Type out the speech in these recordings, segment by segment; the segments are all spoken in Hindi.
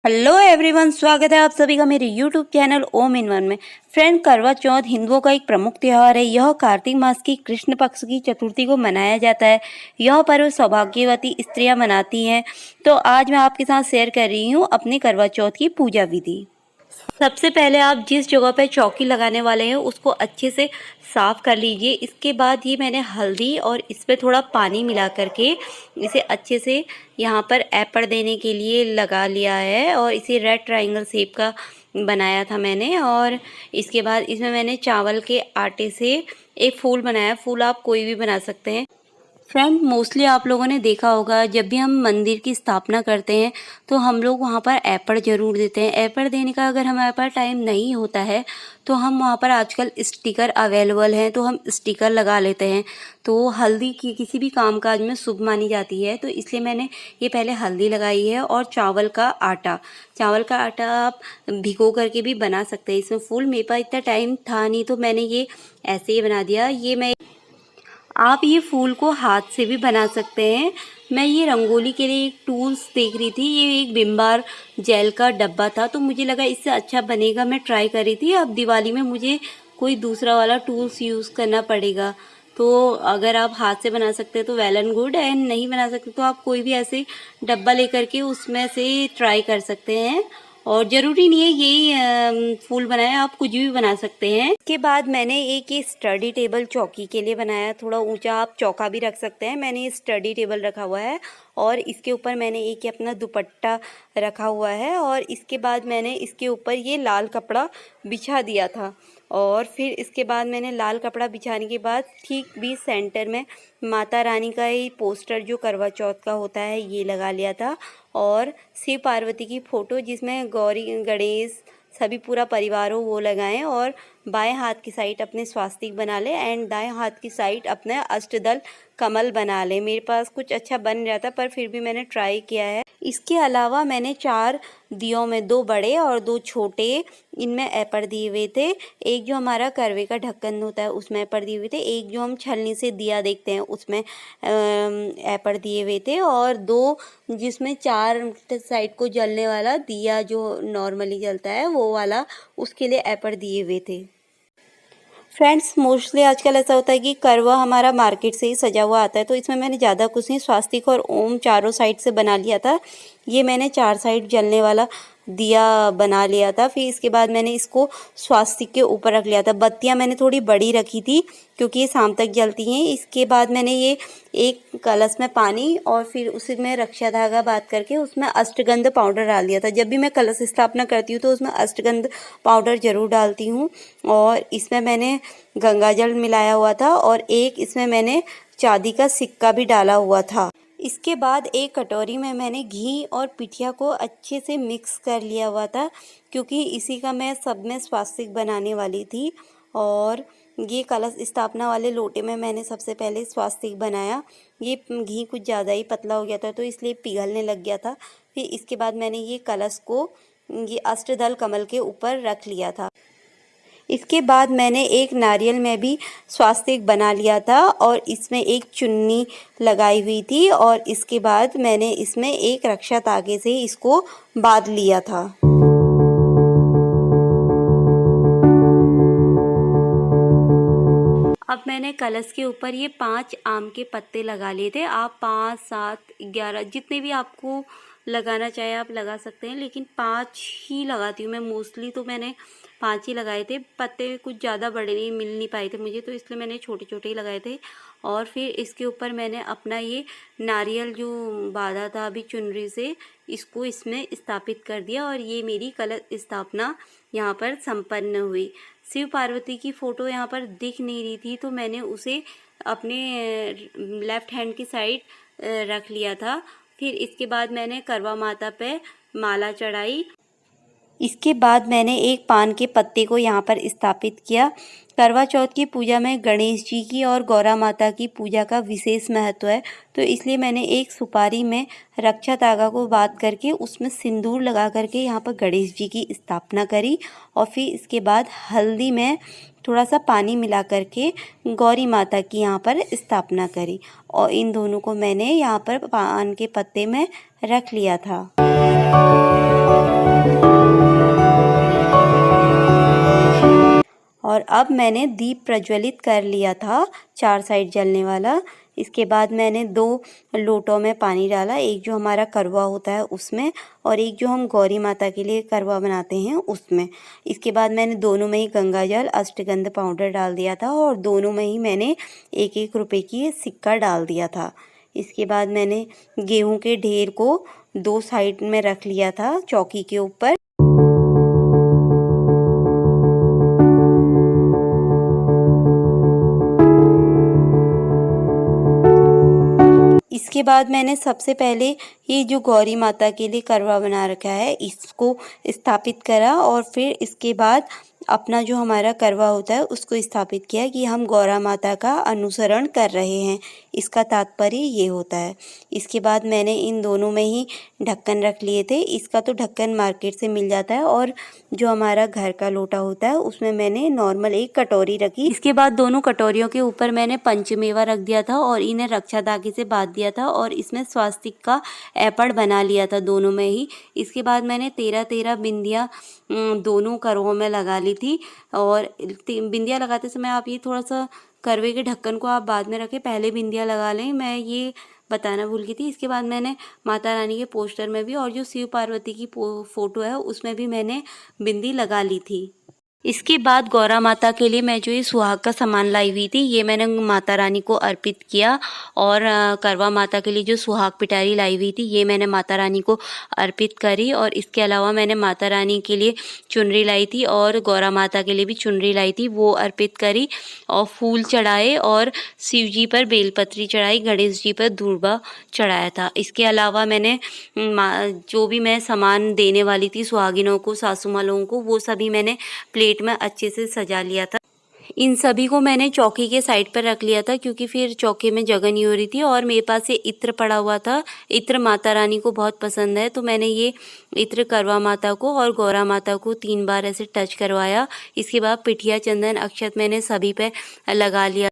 हेलो एवरीवन, स्वागत है आप सभी का मेरे YouTube channel Om in one में। फ्रेंड, करवा चौथ हिंदुओं का एक प्रमुख त्यौहार है। यह कार्तिक मास की कृष्ण पक्ष की चतुर्थी को मनाया जाता है। यह पर्व सौभाग्यवती स्त्रियां मनाती हैं। तो आज मैं आपके साथ शेयर कर रही हूँ अपनी करवा चौथ की पूजा विधि। सबसे पहले आप जिस जगह पे चौकी लगाने वाले हैं उसको अच्छे से साफ़ कर लीजिए। इसके बाद ये मैंने हल्दी और इस पे थोड़ा पानी मिला करके इसे अच्छे से यहाँ पर एपड़ देने के लिए लगा लिया है और इसे रेड ट्रायंगल शेप का बनाया था मैंने। और इसके बाद इसमें मैंने चावल के आटे से एक फूल बनाया। फूल आप कोई भी बना सकते हैं। फ्रेंड, मोस्टली आप लोगों ने देखा होगा जब भी हम मंदिर की स्थापना करते हैं तो हम लोग वहाँ पर एपड़ ज़रूर देते हैं। एपड़ देने का अगर हमारे पास टाइम नहीं होता है तो हम वहाँ पर आजकल स्टिकर अवेलेबल हैं तो हम स्टिकर लगा लेते हैं। तो हल्दी की किसी भी कामकाज में शुभ मानी जाती है, तो इसलिए मैंने ये पहले हल्दी लगाई है। और चावल का आटा आप भिगो करके भी बना सकते हैं। इसमें फूल मेरे पास इतना टाइम था नहीं तो मैंने ये ऐसे ही बना दिया। आप ये फूल को हाथ से भी बना सकते हैं। मैं ये रंगोली के लिए एक टूल्स देख रही थी। ये एक विम बार जेल का डब्बा था तो मुझे लगा इससे अच्छा बनेगा, मैं ट्राई कर रही थी। अब दिवाली में मुझे कोई दूसरा वाला टूल्स यूज़ करना पड़ेगा। तो अगर आप हाथ से बना सकते हैं तो वेल एंड गुड, एंड नहीं बना सकते तो आप कोई भी ऐसे डब्बा लेकर के उसमें से ट्राई कर सकते हैं। और ज़रूरी नहीं है यही फूल बनाए, आप कुछ भी बना सकते हैं। इसके बाद मैंने एक ये स्टडी टेबल चौकी के लिए बनाया। थोड़ा ऊंचा आप चौका भी रख सकते हैं। मैंने ये स्टडी टेबल रखा हुआ है और इसके ऊपर मैंने एक अपना दुपट्टा रखा हुआ है। और इसके बाद मैंने इसके ऊपर ये लाल कपड़ा बिछा दिया था। और फिर इसके बाद मैंने लाल कपड़ा बिछाने के बाद ठीक भी सेंटर में माता रानी का ये पोस्टर जो करवा चौथ का होता है ये लगा लिया था। और शिव पार्वती की फ़ोटो जिसमें गौरी गणेश सभी पूरा परिवार हो वो लगाएं। और बाएं हाथ की साइड अपने स्वास्तिक बना लें एंड दाएं हाथ की साइड अपने अष्टदल कमल बना लें। मेरे पास कुछ अच्छा बन जाता पर फिर भी मैंने ट्राई किया है। इसके अलावा मैंने 4 दियों में 2 बड़े और 2 छोटे इनमें एपड़ दिए हुए थे। एक जो हमारा करवे का ढक्कन होता है उसमें एपड़ दिए हुए थे। एक जो हम छलनी से दिया देखते हैं उसमें एपड़ दिए हुए थे। और 2 जिसमें 4 साइड को जलने वाला दिया जो नॉर्मली जलता है वो वाला, उसके लिए एपड़ दिए हुए थे। फ्रेंड्स, मोस्टली आजकल ऐसा होता है कि करवा हमारा मार्केट से ही सजा हुआ आता है तो इसमें मैंने ज़्यादा कुछ नहीं, स्वास्तिक और ओम चारों साइड से बना लिया था। ये मैंने 4 साइड जलने वाला दिया बना लिया था। फिर इसके बाद मैंने इसको स्वास्तिक के ऊपर रख लिया था। बत्तियां मैंने थोड़ी बड़ी रखी थी क्योंकि ये शाम तक जलती हैं। इसके बाद मैंने ये एक कलश में पानी और फिर उसमें रक्षा धागा बांध करके उसमें अष्टगंध पाउडर डाल दिया था। जब भी मैं कलश स्थापना करती हूँ तो उसमें अष्टगंध पाउडर ज़रूर डालती हूँ। और इसमें मैंने गंगा जल मिलाया हुआ था और एक इसमें मैंने चांदी का सिक्का भी डाला हुआ था। इसके बाद एक कटोरी में मैंने घी और पिठिया को अच्छे से मिक्स कर लिया हुआ था क्योंकि इसी का मैं सब में स्वास्तिक बनाने वाली थी। और ये कलश स्थापना वाले लोटे में मैंने सबसे पहले स्वास्तिक बनाया। ये घी कुछ ज़्यादा ही पतला हो गया था तो इसलिए पिघलने लग गया था। फिर इसके बाद मैंने ये कलश को ये अष्टदल कमल के ऊपर रख लिया था। इसके बाद मैंने एक नारियल में भी स्वास्तिक बना लिया था और इसमें एक चुन्नी लगाई हुई थी। और इसके बाद मैंने इसमें एक रक्षा धागे से इसको बांध लिया था। अब मैंने कलश के ऊपर ये 5 आम के पत्ते लगा लिए थे। आप 5, 7, 11 जितने भी आपको लगाना चाहे आप लगा सकते हैं, लेकिन 5 ही लगाती हूँ मैं मोस्टली। तो मैंने 5 ही लगाए थे। पत्ते कुछ ज़्यादा बड़े नहीं मिल नहीं पाए थे मुझे तो इसलिए मैंने छोटे छोटे ही लगाए थे। और फिर इसके ऊपर मैंने अपना ये नारियल जो बांधा था अभी चुनरी से, इसको इसमें स्थापित कर दिया। और ये मेरी कलश स्थापना यहाँ पर संपन्न हुई। शिव पार्वती की फ़ोटो यहाँ पर दिख नहीं रही थी तो मैंने उसे अपने लेफ़्ट हैंड की साइड रख लिया था। फिर इसके बाद मैंने करवा माता पे माला चढ़ाई। इसके बाद मैंने एक पान के पत्ते को यहाँ पर स्थापित किया। करवा चौथ की पूजा में गणेश जी की और गौरा माता की पूजा का विशेष महत्व है तो इसलिए मैंने एक सुपारी में रक्षा धागा को बांध करके उसमें सिंदूर लगा करके यहाँ पर गणेश जी की स्थापना करी। और फिर इसके बाद हल्दी में थोड़ा सा पानी मिला करके गौरी माता की यहाँ पर स्थापना करी। और इन दोनों को मैंने यहाँ पर पान के पत्ते में रख लिया था। और अब मैंने दीप प्रज्वलित कर लिया था 4 साइड जलने वाला। इसके बाद मैंने 2 लोटों में पानी डाला, एक जो हमारा करवा होता है उसमें और एक जो हम गौरी माता के लिए करवा बनाते हैं उसमें। इसके बाद मैंने दोनों में ही गंगा जल, अष्टगंध पाउडर डाल दिया था और दोनों में ही मैंने 1-1 रुपए की सिक्का डाल दिया था। इसके बाद मैंने गेहूं के ढेर को 2 साइड में रख लिया था चौकी के ऊपर। इसके बाद मैंने सबसे पहले ये जो गौरी माता के लिए करवा बना रखा है इसको स्थापित करा और फिर इसके बाद अपना जो हमारा करवा होता है उसको स्थापित किया कि हम गौरा माता का अनुसरण कर रहे हैं, इसका तात्पर्य ये होता है। इसके बाद मैंने इन दोनों में ही ढक्कन रख लिए थे। इसका तो ढक्कन मार्केट से मिल जाता है और जो हमारा घर का लोटा होता है उसमें मैंने नॉर्मल एक कटोरी रखी। इसके बाद दोनों कटोरियों के ऊपर मैंने पंचमेवा रख दिया था और इन्हें रक्षा धागे से बांध दिया था और इसमें स्वास्तिक का ऐपड़ बना लिया था दोनों में ही। इसके बाद मैंने 13-13 बिंदियाँ दोनों करवों में लगा ली थी और बिंदियाँ लगाते समय आप ये थोड़ा सा करवे के ढक्कन को आप बाद में रखें, पहले बिंदियाँ लगा लें, मैं ये बताना भूल गई थी। इसके बाद मैंने माता रानी के पोस्टर में भी और जो शिव पार्वती की फोटो है उसमें भी मैंने बिंदी लगा ली थी। इसके बाद गौरा माता के लिए मैं जो ये सुहाग का सामान लाई हुई थी ये मैंने माता रानी को अर्पित किया और करवा माता के लिए जो सुहाग पिटारी लाई हुई थी ये मैंने माता रानी को अर्पित करी और इसके अलावा मैंने माता रानी के लिए चुनरी लाई थी और गौरा माता के लिए भी चुनरी लाई थी, वो अर्पित करी और फूल चढ़ाए और शिव जी पर बेलपत्री चढ़ाई, गणेश जी पर दूर्बा चढ़ाया था। इसके अलावा मैंने जो भी मैं सामान देने वाली थी सुहागिनों को, सासू माँ लोगों को, वो सभी मैंने प्लेट में अच्छे से सजा लिया था। इन सभी को मैंने चौकी के साइड पर रख लिया था क्योंकि फिर चौके में जगह नहीं हो रही थी और मेरे पास ये इत्र पड़ा हुआ था। इत्र माता रानी को बहुत पसंद है तो मैंने ये इत्र करवा माता को और गौरा माता को 3 बार ऐसे टच करवाया। इसके बाद पिठिया, चंदन, अक्षत मैंने सभी पे लगा लिया।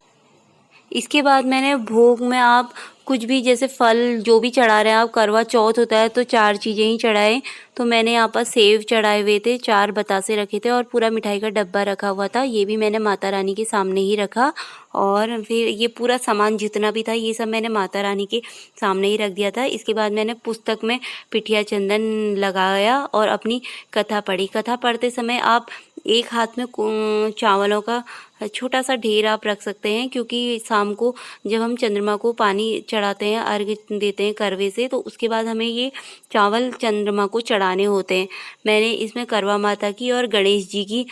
इसके बाद मैंने भोग में आप कुछ भी जैसे फल जो भी चढ़ा रहे हैं आप, करवा चौथ होता है तो 4 चीज़ें ही चढ़ाएं, तो मैंने यहाँ पर सेव चढ़ाए हुए थे, 4 बतासे रखे थे और पूरा मिठाई का डब्बा रखा हुआ था, ये भी मैंने माता रानी के सामने ही रखा। और फिर ये पूरा सामान जितना भी था ये सब मैंने माता रानी के सामने ही रख दिया था। इसके बाद मैंने पुस्तक में पिठिया चंदन लगाया और अपनी कथा पढ़ी। कथा पढ़ते समय आप एक हाथ में चावलों का छोटा सा ढेर आप रख सकते हैं क्योंकि शाम को जब हम चंद्रमा को पानी चढ़ाते हैं, अर्घ्य देते हैं करवे से, तो उसके बाद हमें ये चावल चंद्रमा को चढ़ाने होते हैं। मैंने इसमें करवा माता की और गणेश जी की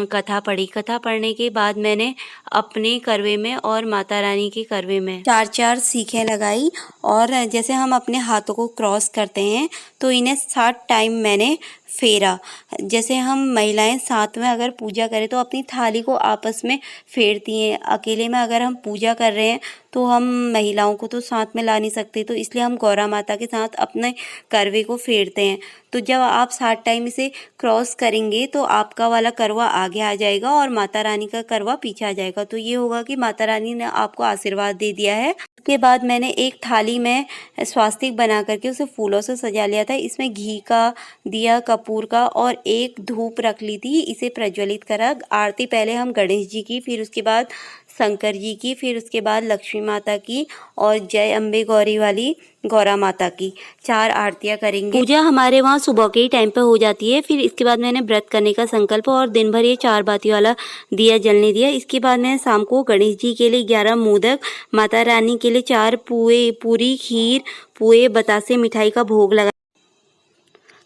कथा पढ़ी। कथा पढ़ने के बाद मैंने अपने करवे में और माता रानी के करवे में 4-4 सीखें लगाई और जैसे हम अपने हाथों को क्रॉस करते हैं तो इन्हें 7 टाइम मैंने फेरा। जैसे हम महिलाएं साथ में अगर पूजा करें तो अपनी थाली को आपस में फेरती हैं, अकेले में अगर हम पूजा कर रहे हैं तो हम महिलाओं को तो साथ में ला नहीं सकते, तो इसलिए हम गौरा माता के साथ अपने करवे को फेरते हैं। तो जब आप 7 टाइम इसे क्रॉस करेंगे तो आपका वाला करवा आगे आ जाएगा और माता रानी का करवा पीछे आ जाएगा, तो ये होगा कि माता रानी ने आपको आशीर्वाद दे दिया है। उसके बाद मैंने एक थाली में स्वास्तिक बना करके उसे फूलों से सजा लिया था। इसमें घी का, दिया, कपूर का और एक धूप रख ली थी, इसे प्रज्वलित करा। आरती पहले हम गणेश जी की, फिर उसके बाद शंकर जी की, फिर उसके बाद लक्ष्मी माता की और जय अम्बे गौरी वाली गौरा माता की 4 आरतियाँ करेंगे। पूजा हमारे वहाँ सुबह के ही टाइम पे हो जाती है। फिर इसके बाद मैंने व्रत करने का संकल्प और दिन भर ये 4 बाती वाला दिया जलने दिया। इसके बाद मैंने शाम को गणेश जी के लिए 11 मोदक, माता रानी के लिए 4 पूरी, खीर, पुए, बतासे, मिठाई का भोग लगा।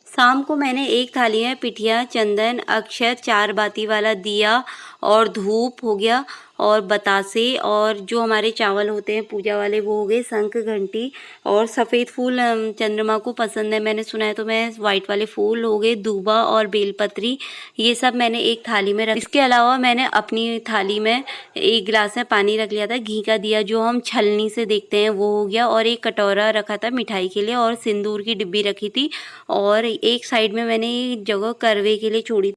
शाम को मैंने एक थाली में पिठिया, चंदन, अक्षत, 4 बाती वाला दिया और धूप हो गया और बतासे और जो हमारे चावल होते हैं पूजा वाले वो हो गए, शंख, घंटी और सफ़ेद फूल चंद्रमा को पसंद है मैंने सुना है, तो मैं वाइट वाले फूल हो गए, दूबा और बेलपत्री, ये सब मैंने एक थाली में रख। इसके अलावा मैंने अपनी थाली में एक गिलास में पानी रख लिया था। घी का दिया जो हम छलनी से देखते हैं वो हो गया और एक कटोरा रखा था मिठाई के लिए और सिंदूर की डिब्बी रखी थी और एक साइड में मैंने जगह करवे के लिए छोड़ी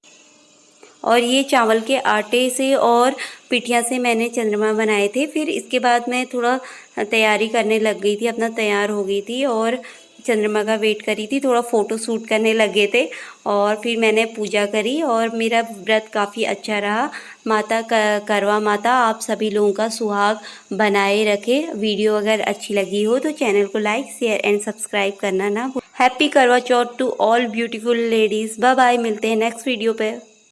और ये चावल के आटे से और पिठिया से मैंने चंद्रमा बनाए थे। फिर इसके बाद मैं थोड़ा तैयारी करने लग गई थी, अपना तैयार हो गई थी और चंद्रमा का वेट करी थी, थोड़ा फ़ोटो शूट करने लगे थे और फिर मैंने पूजा करी और मेरा व्रत काफ़ी अच्छा रहा। माता करवा माता आप सभी लोगों का सुहाग बनाए रखे। वीडियो अगर अच्छी लगी हो तो चैनल को लाइक शेयर एंड सब्सक्राइब करना ना भूलें। Happy Karva Chauth to all beautiful ladies. Bye bye, मिलते हैं नेक्स्ट वीडियो पे।